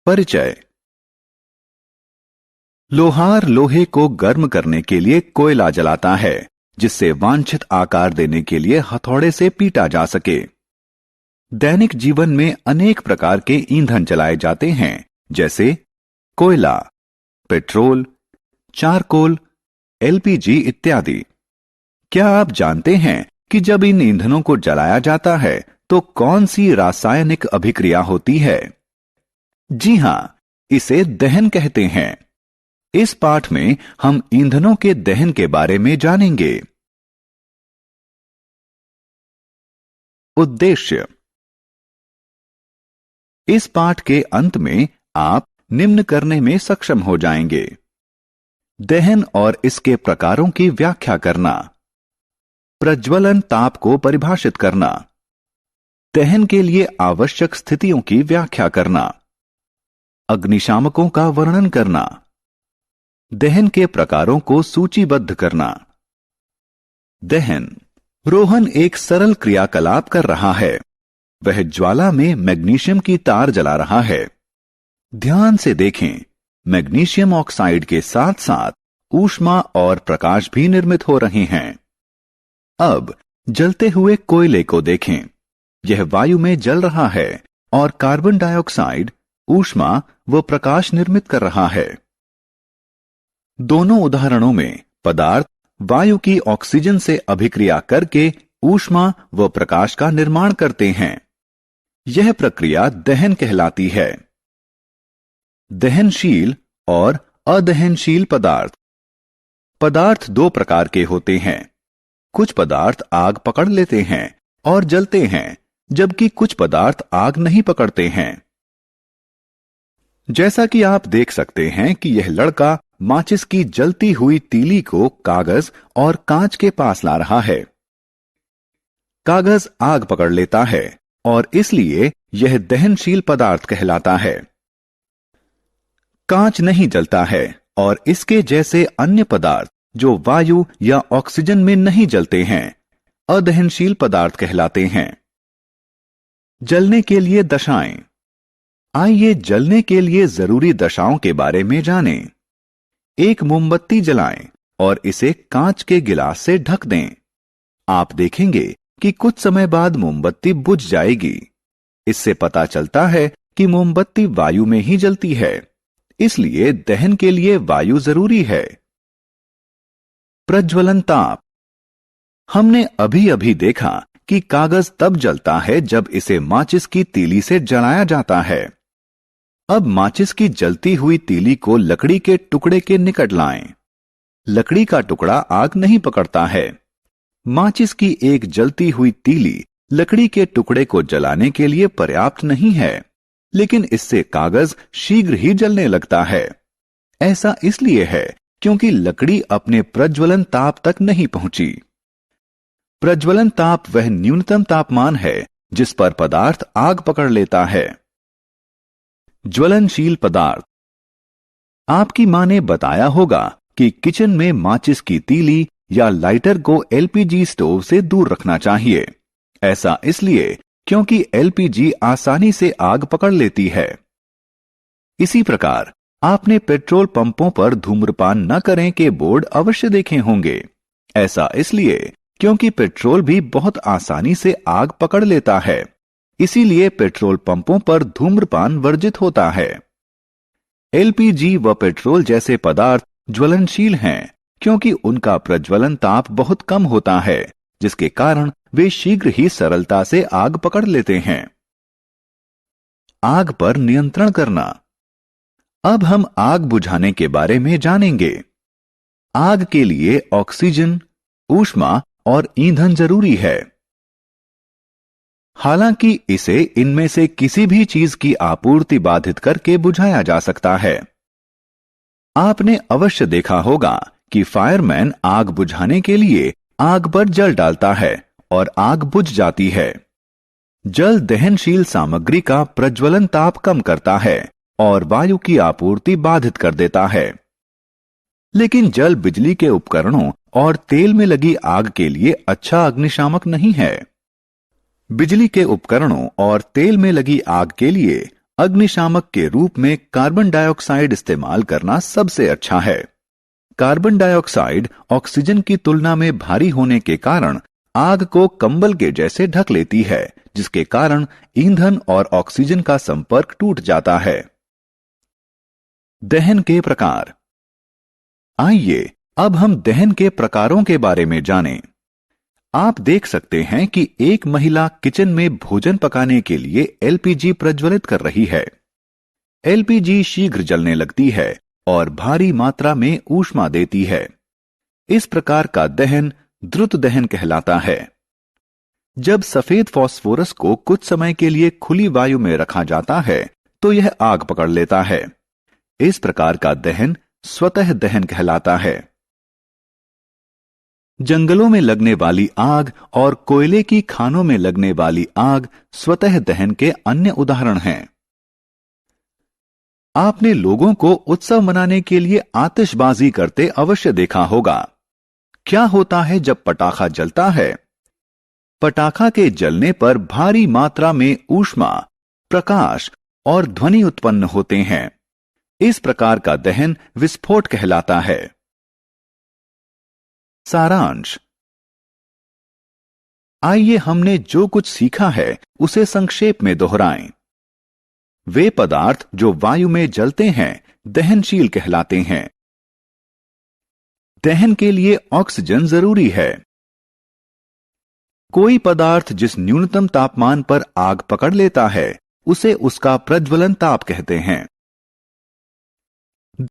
परिचय। लोहार लोहे को गर्म करने के लिए कोयला जलाता है, जिससे वांछित आकार देने के लिए हथौड़े से पीटा जा सके। दैनिक जीवन में अनेक प्रकार के ईंधन जलाए जाते हैं, जैसे कोयला, पेट्रोल, चारकोल, एलपीजी इत्यादि। क्या आप जानते हैं कि जब इन ईंधनों को जलाया जाता है तो कौन सी रासायनिक अभिक्रिया होती है? जी हां, इसे दहन कहते हैं। इस पाठ में हम ईंधनों के दहन के बारे में जानेंगे। उद्देश्य। इस पाठ के अंत में आप निम्न करने में सक्षम हो जाएंगे: दहन और इसके प्रकारों की व्याख्या करना, प्रज्वलन ताप को परिभाषित करना, दहन के लिए आवश्यक स्थितियों की व्याख्या करना, अग्निशामकों का वर्णन करना, दहन के प्रकारों को सूचीबद्ध करना। दहन। रोहन एक सरल क्रियाकलाप कर रहा है। वह ज्वाला में मैग्नीशियम की तार जला रहा है। ध्यान से देखें, मैग्नीशियम ऑक्साइड के साथ साथ ऊष्मा और प्रकाश भी निर्मित हो रहे हैं। अब जलते हुए कोयले को देखें। यह वायु में जल रहा है और कार्बन डाइऑक्साइड, ऊष्मा व प्रकाश निर्मित कर रहा है। दोनों उदाहरणों में पदार्थ वायु की ऑक्सीजन से अभिक्रिया करके ऊष्मा व प्रकाश का निर्माण करते हैं। यह प्रक्रिया दहन कहलाती है। दहनशील और अदहनशील पदार्थ। पदार्थ दो प्रकार के होते हैं। कुछ पदार्थ आग पकड़ लेते हैं और जलते हैं, जबकि कुछ पदार्थ आग नहीं पकड़ते हैं। जैसा कि आप देख सकते हैं कि यह लड़का माचिस की जलती हुई तीली को कागज और कांच के पास ला रहा है। कागज आग पकड़ लेता है और इसलिए यह दहनशील पदार्थ कहलाता है। कांच नहीं जलता है और इसके जैसे अन्य पदार्थ जो वायु या ऑक्सीजन में नहीं जलते हैं, अदहनशील पदार्थ कहलाते हैं। जलने के लिए दशाएं। आइए जलने के लिए जरूरी दशाओं के बारे में जानें। एक मोमबत्ती जलाएं और इसे कांच के गिलास से ढक दें। आप देखेंगे कि कुछ समय बाद मोमबत्ती बुझ जाएगी। इससे पता चलता है कि मोमबत्ती वायु में ही जलती है, इसलिए दहन के लिए वायु जरूरी है। प्रज्वलन ताप। हमने अभी अभी देखा कि कागज तब जलता है जब इसे माचिस की तीली से जलाया जाता है। अब माचिस की जलती हुई तीली को लकड़ी के टुकड़े के निकट लाएं। लकड़ी का टुकड़ा आग नहीं पकड़ता है। माचिस की एक जलती हुई तीली लकड़ी के टुकड़े को जलाने के लिए पर्याप्त नहीं है, लेकिन इससे कागज शीघ्र ही जलने लगता है। ऐसा इसलिए है क्योंकि लकड़ी अपने प्रज्वलन ताप तक नहीं पहुंची। प्रज्वलन ताप वह न्यूनतम तापमान है जिस पर पदार्थ आग पकड़ लेता है। ज्वलनशील पदार्थ। आपकी मां ने बताया होगा कि किचन में माचिस की तीली या लाइटर को एलपीजी स्टोव से दूर रखना चाहिए। ऐसा इसलिए क्योंकि एलपीजी आसानी से आग पकड़ लेती है। इसी प्रकार आपने पेट्रोल पंपों पर धूम्रपान न करें के बोर्ड अवश्य देखे होंगे। ऐसा इसलिए क्योंकि पेट्रोल भी बहुत आसानी से आग पकड़ लेता है, इसीलिए पेट्रोल पंपों पर धूम्रपान वर्जित होता है। एलपीजी व पेट्रोल जैसे पदार्थ ज्वलनशील हैं क्योंकि उनका प्रज्वलन ताप बहुत कम होता है, जिसके कारण वे शीघ्र ही सरलता से आग पकड़ लेते हैं। आग पर नियंत्रण करना। अब हम आग बुझाने के बारे में जानेंगे। आग के लिए ऑक्सीजन, ऊष्मा और ईंधन जरूरी है। हालांकि इसे इनमें से किसी भी चीज की आपूर्ति बाधित करके बुझाया जा सकता है। आपने अवश्य देखा होगा कि फायरमैन आग बुझाने के लिए आग पर जल डालता है और आग बुझ जाती है। जल दहनशील सामग्री का प्रज्वलन ताप कम करता है और वायु की आपूर्ति बाधित कर देता है। लेकिन जल बिजली के उपकरणों और तेल में लगी आग के लिए अच्छा अग्निशामक नहीं है। बिजली के उपकरणों और तेल में लगी आग के लिए अग्निशामक के रूप में कार्बन डाइऑक्साइड इस्तेमाल करना सबसे अच्छा है। कार्बन डाइऑक्साइड ऑक्सीजन की तुलना में भारी होने के कारण आग को कंबल के जैसे ढक लेती है, जिसके कारण ईंधन और ऑक्सीजन का संपर्क टूट जाता है। दहन के प्रकार। आइए अब हम दहन के प्रकारों के बारे में जानें। आप देख सकते हैं कि एक महिला किचन में भोजन पकाने के लिए एलपीजी प्रज्वलित कर रही है। एलपीजी शीघ्र जलने लगती है और भारी मात्रा में ऊष्मा देती है। इस प्रकार का दहन द्रुत दहन कहलाता है। जब सफेद फास्फोरस को कुछ समय के लिए खुली वायु में रखा जाता है तो यह आग पकड़ लेता है। इस प्रकार का दहन स्वतः दहन कहलाता है। जंगलों में लगने वाली आग और कोयले की खानों में लगने वाली आग स्वतः दहन के अन्य उदाहरण हैं। आपने लोगों को उत्सव मनाने के लिए आतिशबाजी करते अवश्य देखा होगा। क्या होता है जब पटाखा जलता है? पटाखा के जलने पर भारी मात्रा में ऊष्मा, प्रकाश और ध्वनि उत्पन्न होते हैं। इस प्रकार का दहन विस्फोट कहलाता है। सारांश। आइए हमने जो कुछ सीखा है उसे संक्षेप में दोहराएं। वे पदार्थ जो वायु में जलते हैं दहनशील कहलाते हैं। दहन के लिए ऑक्सीजन जरूरी है। कोई पदार्थ जिस न्यूनतम तापमान पर आग पकड़ लेता है उसे उसका प्रज्वलन ताप कहते हैं।